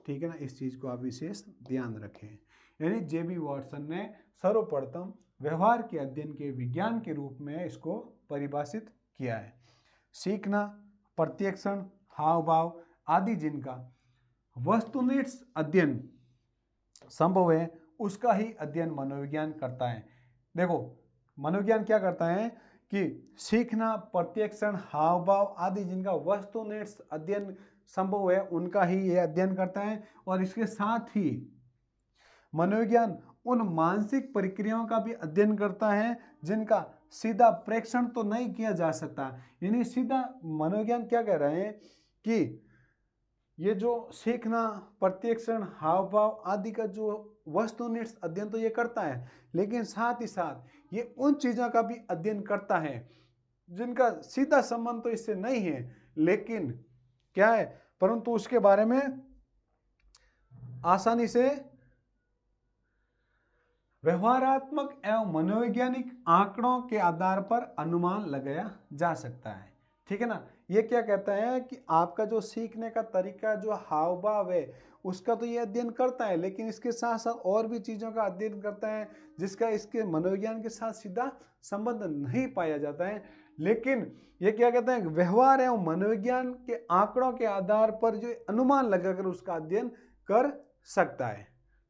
ठीक है ना, इस चीज को आप विशेष ध्यान रखें। यानी जे.बी. वाटसन ने सर्वप्रथम व्यवहार के अध्ययन के विज्ञान के रूप में इसको परिभाषित किया है। सीखना, प्रत्यक्षण, हाव भाव आदि जिनका वस्तुनिष्ठ अध्ययन संभव है उसका ही अध्ययन मनोविज्ञान करता है। देखो, मनोविज्ञान क्या करता है कि सीखना, प्रत्यक्षण, हाव भाव आदि जिनका वस्तुनिष्ठ अध्ययन संभव है उनका ही यह अध्ययन करता है। और इसके साथ ही मनोविज्ञान उन मानसिक प्रक्रियाओं का भी अध्ययन करता है जिनका सीधा प्रेक्षण तो नहीं किया जा सकता। यानी सीधा मनोविज्ञान क्या कह रहे हैं कि ये जो सीखना, प्रत्यक्षण, हाव भाव आदि का जो वस्तुनिष्ठ अध्ययन तो ये करता है, लेकिन साथ ही साथ ये उन चीजों का भी अध्ययन करता है जिनका सीधा संबंध तो इससे नहीं है, लेकिन क्या है, परंतु उसके बारे में आसानी से व्यवहारात्मक एवं मनोवैज्ञानिक आंकड़ों के आधार पर अनुमान लगाया जा सकता है। ठीक है ना, ये क्या कहता है कि आपका जो सीखने का तरीका, जो हाव भाव है, उसका तो ये अध्ययन करता है, लेकिन इसके साथ साथ और भी चीजों का अध्ययन करता है जिसका इसके मनोविज्ञान के साथ सीधा संबंध नहीं पाया जाता है। लेकिन ये क्या कहता है, व्यवहार एवं मनोविज्ञान के आंकड़ों के आधार पर जो अनुमान लगाकर उसका अध्ययन कर सकता है।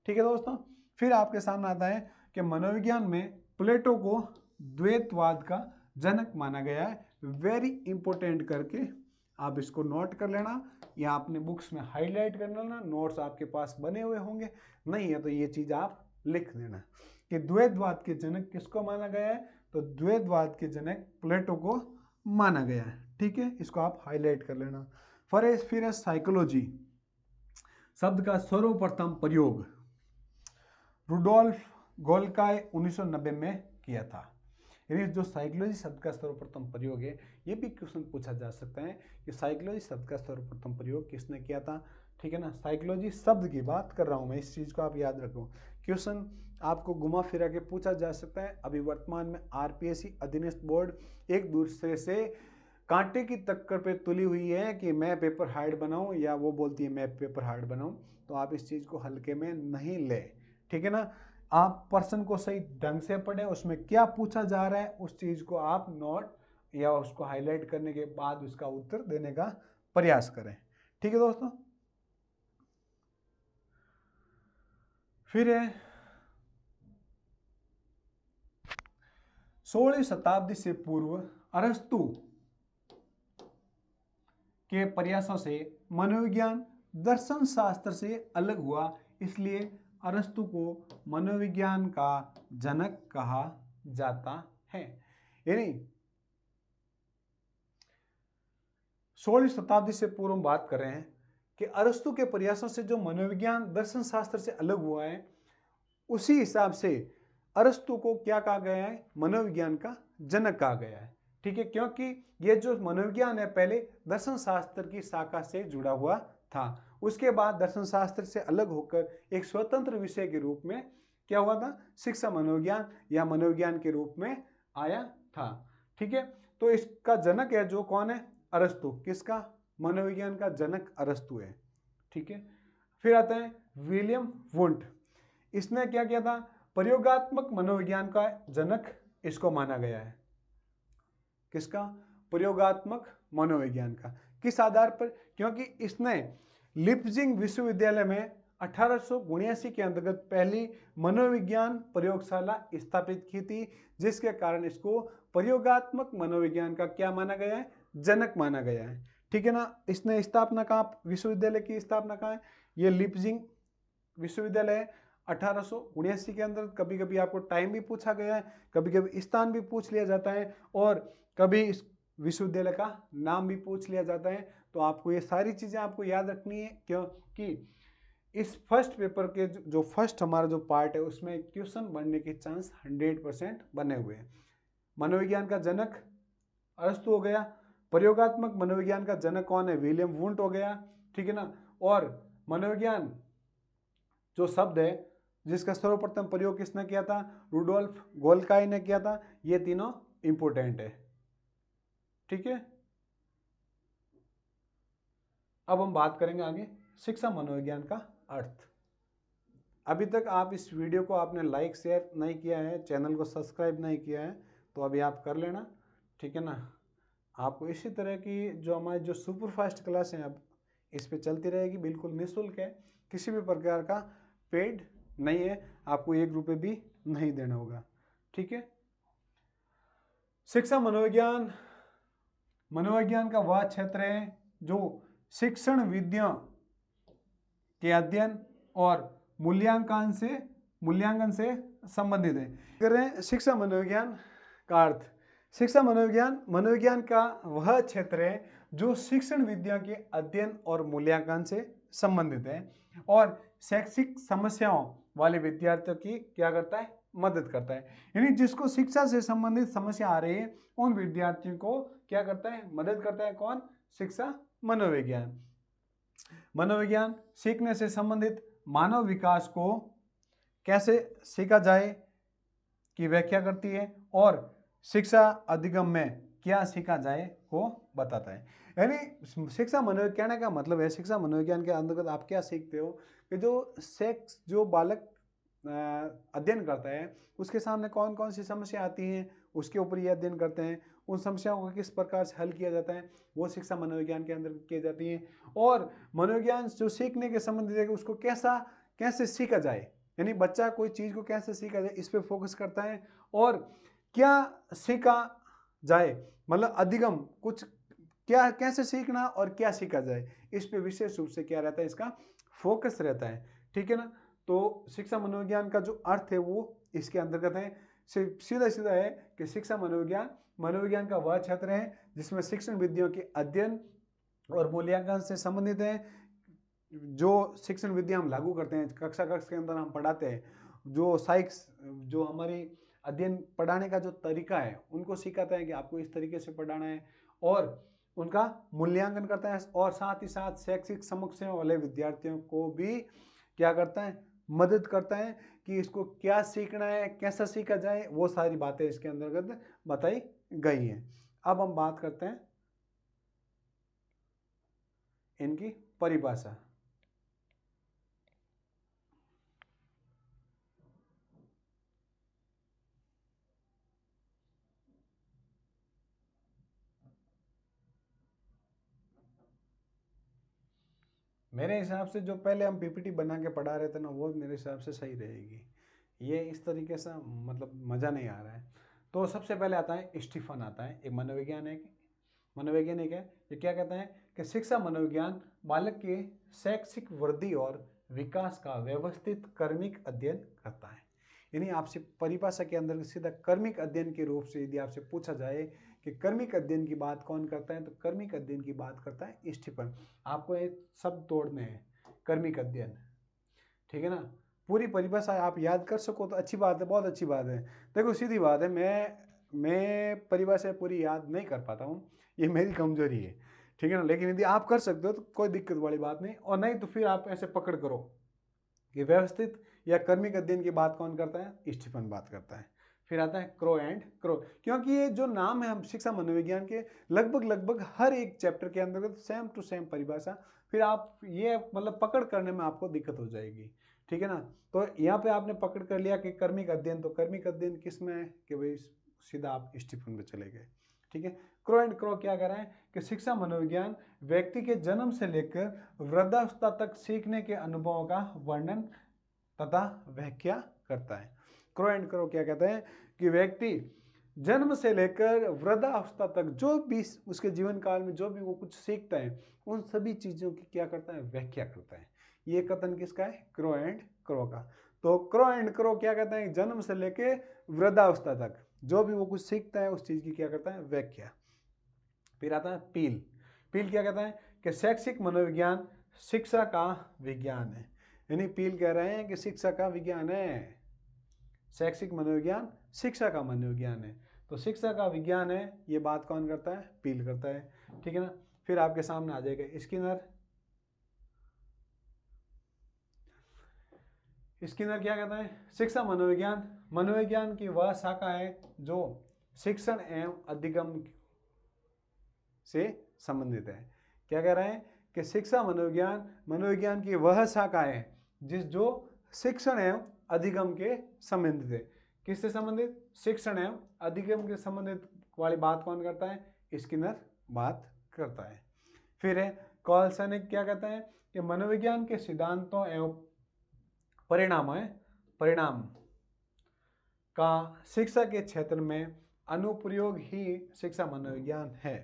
ठीक है दोस्तों, फिर आपके सामने आता है कि मनोविज्ञान में प्लेटो को द्वैतवाद का जनक माना गया है। वेरी इंपॉर्टेंट करके आप इसको नोट कर लेना या अपने बुक्स में हाईलाइट कर लेना। नोट्स आपके पास बने हुए होंगे, नहीं है तो ये चीज आप लिख देना कि द्वैतवाद के जनक किसको माना गया है। तो द्वैतवाद के जनक प्लेटो को माना गया है। ठीक है, इसको आप हाईलाइट कर लेना। फिर साइकोलॉजी शब्द का सर्वप्रथम प्रयोग रुडोल्फ गोल्काय 1990 में किया था। यानी जो साइकोलॉजी शब्द का सर्वप्रथम प्रयोग है, ये भी क्वेश्चन पूछा जा सकता है कि साइकोलॉजी शब्द का सर्वप्रथम प्रयोग किसने किया था। ठीक है ना, साइकोलॉजी शब्द की बात कर रहा हूँ मैं, इस चीज़ को आप याद रखो। क्वेश्चन आपको घुमा फिरा के पूछा जा सकता है। अभी वर्तमान में आरपीएससी अधीनस्थ बोर्ड एक दूसरे से कांटे की टक्कर पे तुली हुई है कि मैं पेपर हार्ड बनाऊं या वो बोलती है मैं पेपर हार्ड बनाऊं। तो आप इस चीज़ को हल्के में नहीं ले, ठीक है ना। आप पर्सन को सही ढंग से पढ़े, उसमें क्या पूछा जा रहा है उस चीज़ को आप नोट या उसको हाईलाइट करने के बाद उसका उत्तर देने का प्रयास करें। ठीक है दोस्तों। फिर है 16वीं शताब्दी से पूर्व अरस्तु के प्रयासों से मनोविज्ञान दर्शन शास्त्र से अलग हुआ, इसलिए अरस्तु को मनोविज्ञान का जनक कहा जाता है। यानी 16वीं शताब्दी से पूर्व हम बात कर रहे हैं कि अरस्तु के प्रयासों से जो मनोविज्ञान दर्शन शास्त्र से अलग हुआ है, उसी हिसाब से अरस्तु को क्या कहा गया है, मनोविज्ञान का जनक कहा गया है। ठीक है, क्योंकि ये जो मनोविज्ञान है पहले दर्शन शास्त्र की शाखा से जुड़ा हुआ था, उसके बाद दर्शन शास्त्र से अलग होकर एक स्वतंत्र विषय के रूप में क्या हुआ था, शिक्षा मनोविज्ञान या मनोविज्ञान के रूप में आया था। ठीक है, तो इसका जनक है जो कौन है, अरस्तु। किसका, मनोविज्ञान का जनक अरस्तु है। ठीक है, फिर आता है विलियम वुंट। इसने क्या किया था, प्रयोगात्मक मनोविज्ञान का जनक इसको माना गया है। किसका, प्रयोगात्मक मनोविज्ञान का। किस आधार पर, क्योंकि इसने लिप्जिंग विश्वविद्यालय में 1879 के अंतर्गत पहली मनोविज्ञान प्रयोगशाला स्थापित की थी, जिसके कारण इसको प्रयोगात्मक मनोविज्ञान का क्या माना गया है, जनक माना गया है। ठीक है ना। इसने स्थापना कहाँ, विश्वविद्यालय की स्थापना कहाँ है, ये लिप्जिंग विश्वविद्यालय है 1879 के अंदर। कभी कभी आपको टाइम भी पूछा गया है, कभी कभी स्थान भी पूछ लिया जाता है, और कभी इस विश्वविद्यालय का नाम भी पूछ लिया जाता है। तो आपको ये सारी चीज़ें आपको याद रखनी है, क्योंकि इस फर्स्ट पेपर के जो फर्स्ट हमारा जो पार्ट है उसमें क्वेश्चन बनने के चांस 100% बने हुए हैं। मनोविज्ञान का जनक अरस्तु हो गया, प्रयोगात्मक मनोविज्ञान का जनक कौन है, विलियम वुंट हो गया। ठीक है ना। और मनोविज्ञान जो शब्द है जिसका सर्वप्रथम प्रयोग किसने किया था, रुडोल्फ गोल्काई ने किया था। ये तीनों इंपोर्टेंट है। ठीक है, अब हम बात करेंगे आगे शिक्षा मनोविज्ञान का अर्थ। अभी तक आप इस वीडियो को आपने लाइक शेयर नहीं किया है, चैनल को सब्सक्राइब नहीं किया है, तो अभी आप कर लेना। ठीक है ना। आपको इसी तरह की जो हमारी जो सुपरफास्ट क्लास है अब इस पे चलती रहेगी, बिल्कुल निःशुल्क है, किसी भी प्रकार का पेड नहीं है, आपको 1 रुपये भी नहीं देना होगा। ठीक है। शिक्षा मनोविज्ञान, मनोविज्ञान का वह क्षेत्र है जो शिक्षण विधियों के अध्ययन और मूल्यांकन से संबंधित है। करें शिक्षा मनोविज्ञान का अर्थ। शिक्षा मनोविज्ञान का वह क्षेत्र है जो शिक्षण विद्या के अध्ययन और मूल्यांकन से संबंधित है और शैक्षिक समस्याओं वाले विद्यार्थियों की क्या करता है, मदद करता है। यानी जिसको शिक्षा से संबंधित समस्या आ रही है उन विद्यार्थियों को क्या करता है, मदद करता है। कौन, शिक्षा मनोविज्ञान। मनोविज्ञान सीखने से संबंधित मानव विकास को कैसे सीखा जाए की व्याख्या करती है और शिक्षा अधिगम में क्या सीखा जाए को बताता है। यानी शिक्षा मनोविज्ञान का मतलब है, शिक्षा मनोविज्ञान के अंतर्गत आप क्या सीखते हो कि जो बालक अध्ययन करता है उसके सामने कौन कौन सी समस्या आती हैं, उसके ऊपर ये अध्ययन करते हैं, उन समस्याओं को किस प्रकार से हल किया जाता है, वो शिक्षा मनोविज्ञान के अंदर की जाती है। और मनोविज्ञान जो सीखने के संबंधित है उसको कैसे सीखा जाए, यानी बच्चा कोई चीज़ को कैसे सीखा जाए इस पर फोकस करता है। और क्या सीखा जाए, मतलब अधिगम, कुछ क्या कैसे सीखना और क्या सीखा जाए, इस पे विशेष रूप से क्या रहता है, इसका फोकस रहता है। ठीक है ना। तो शिक्षा मनोविज्ञान का जो अर्थ है वो इसके अंतर्गत है, सीधा सीधा है कि शिक्षा मनोविज्ञान का वह क्षेत्र है जिसमें शिक्षण विधियों के अध्ययन और मूल्यांकन से संबंधित है। जो शिक्षण विद्या हम लागू करते हैं, कक्षा के अंदर हम पढ़ाते हैं, जो हमारी अध्ययन पढ़ाने का जो तरीका है उनको सिखाता है कि आपको इस तरीके से पढ़ाना है, और उनका मूल्यांकन करता है, और साथ ही साथ शैक्षिक समस्याओं वाले विद्यार्थियों को भी क्या करता है, मदद करता है कि इसको क्या सीखना है, कैसा सीखा जाए, वो सारी बातें इसके अंतर्गत बताई गई हैं। अब हम बात करते हैं इनकी परिभाषा। मेरे हिसाब से जो पहले हम पीपीटी बना के पढ़ा रहे थे ना, वो मेरे हिसाब से सही रहेगी। ये इस तरीके से मतलब मज़ा नहीं आ रहा है। तो सबसे पहले आता है स्टीफन, आता है एक मनोविज्ञान है, मनोवैज्ञानिक है। ये क्या कहता है कि शिक्षा मनोविज्ञान बालक के शैक्षिक वृद्धि और विकास का व्यवस्थित कर्मिक अध्ययन करता है। यानी आपसे परिभाषा के अंदर सीधा कर्मिक अध्ययन के रूप से यदि आपसे पूछा जाए कि कर्मिक अध्ययन की बात कौन करता है, तो कर्मिक अध्ययन की बात करता है स्टीफन। आपको एक शब्द तोड़ने हैं, कर्मिक अध्ययन, ठीक है ना। पूरी परिभाषा आप याद कर सको तो अच्छी बात है, बहुत अच्छी बात है। देखो सीधी बात है, मैं परिभाषा पूरी याद नहीं कर पाता हूँ, ये मेरी कमजोरी है, ठीक है ना। लेकिन यदि आप कर सकते हो तो कोई दिक्कत वाली बात नहीं, और नहीं तो फिर आप ऐसे पकड़ करो कि व्यवस्थित या कर्मिक अध्ययन की बात कौन करता है, स्टीफन बात करता है। फिर आता है क्रो एंड क्रो, क्योंकि ये जो नाम है हम शिक्षा मनोविज्ञान के, लगभग हर एक चैप्टर के अंतर्गत सेम टू सेम परिभाषा, फिर आप ये मतलब पकड़ करने में आपको दिक्कत हो जाएगी, ठीक है ना। तो यहाँ पे आपने पकड़ कर लिया कि कर्मिक अध्ययन, तो कर्मिक अध्ययन किस में है कि भाई सीधा आप स्टीफन पे चले गए, ठीक है। क्रो एंड क्रो क्या कह रहा है कि शिक्षा मनोविज्ञान व्यक्ति के जन्म से लेकर वृद्धावस्था तक सीखने के अनुभवों का वर्णन तथा व्याख्या करता है। क्रो एंड क्रो क्या कहते हैं कि व्यक्ति जन्म से लेकर वृद्धावस्था तक जो भी उसके जीवन काल में जो भी वो कुछ सीखता है, उन सभी चीजों की क्या करता है, व्याख्या करता है। ये कथन किसका है, क्रो एंड क्रो का। तो क्रो एंड क्रो क्या कहते हैं, जन्म से लेकर वृद्धावस्था तक जो भी वो कुछ सीखता है उस चीज की क्या करता है, व्याख्या। फिर आता है पील। पील क्या कहता है कि शैक्षिक मनोविज्ञान शिक्षा का विज्ञान है। यानी पील कह रहे हैं कि शिक्षा का विज्ञान है, शैक्षिक मनोविज्ञान शिक्षा का मनोविज्ञान है। तो शिक्षा का विज्ञान है, ये बात कौन करता है, पील करता है, ठीक है ना। फिर आपके सामने आ जाएगा स्किनर। स्किनर क्या कहता है, शिक्षा मनोविज्ञान मनोविज्ञान की वह शाखा है जो शिक्षण एवं अधिगम से संबंधित है। क्या कह रहे हैं कि शिक्षा मनोविज्ञान मनोविज्ञान की वह शाखा है जो शिक्षण एवं अधिगम के संबंधित है। किससे संबंधित, शिक्षण एवं अधिगम के संबंधित वाली बात कौन करता है, स्किनर बात करता है। फिर है कॉलसनिक, क्या कहता है कि मनोविज्ञान के सिद्धांतों एवं परिणाम का शिक्षा के क्षेत्र में अनुप्रयोग ही शिक्षा मनोविज्ञान है।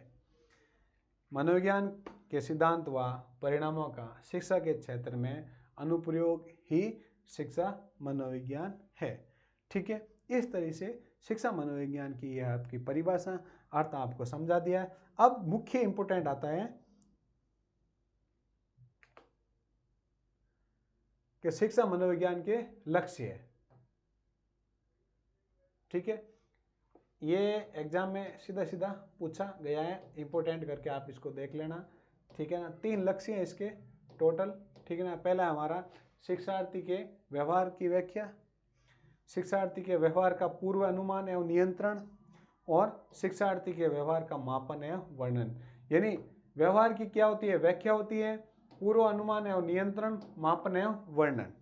मनोविज्ञान के सिद्धांत व परिणामों का शिक्षा के क्षेत्र में अनुप्रयोग ही शिक्षा मनोविज्ञान है, ठीक है। इस तरह से शिक्षा मनोविज्ञान की यह आपकी परिभाषा, अर्थ आपको समझा दिया है। अब मुख्य इंपोर्टेंट आता है कि शिक्षा मनोविज्ञान के लक्ष्य है, ठीक है। ये एग्जाम में सीधा सीधा पूछा गया है, इंपोर्टेंट करके आप इसको देख लेना, ठीक है ना। 3 लक्ष्य हैं इसके टोटल, ठीक है ना। पहला हमारा शिक्षार्थी के व्यवहार की व्याख्या, शिक्षार्थी के व्यवहार का पूर्व अनुमान एवं नियंत्रण, और शिक्षार्थी के व्यवहार का मापन एवं वर्णन। यानी व्यवहार की क्या होती है, व्याख्या होती है, पूर्व अनुमान एवं नियंत्रण, मापन एवं वर्णन,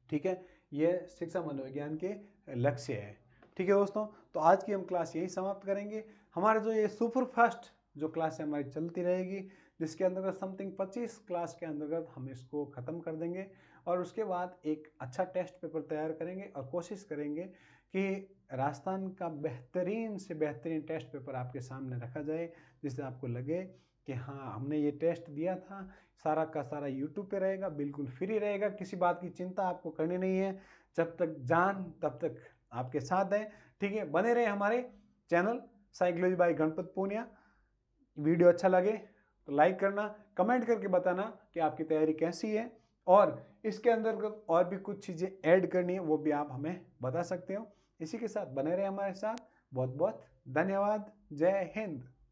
ठीक है। ये शिक्षा मनोविज्ञान के लक्ष्य है, ठीक है दोस्तों। तो आज की हम क्लास यही समाप्त करेंगे। हमारे जो ये सुपर फास्ट जो क्लास है हमारी चलती रहेगी, जिसके अंतर्गत समथिंग 25 क्लास के अंतर्गत हम इसको ख़त्म कर देंगे, और उसके बाद एक अच्छा टेस्ट पेपर तैयार करेंगे और कोशिश करेंगे कि राजस्थान का बेहतरीन से बेहतरीन टेस्ट पेपर आपके सामने रखा जाए, जिससे आपको लगे कि हाँ हमने ये टेस्ट दिया था। सारा का सारा यूट्यूब पे रहेगा, बिल्कुल फ्री रहेगा, किसी बात की चिंता आपको करनी नहीं है। जब तक जान तब तक आपके साथ है, ठीक है। बने रहे हमारे channel psychology by Ganpat Poonia. Video अच्छा लगे तो लाइक करना, कमेंट करके बताना कि आपकी तैयारी कैसी है, और इसके अंदर और भी कुछ चीज़ें ऐड करनी है वो भी आप हमें बता सकते हो। इसी के साथ बने रहे हमारे साथ। बहुत बहुत धन्यवाद। जय हिंद।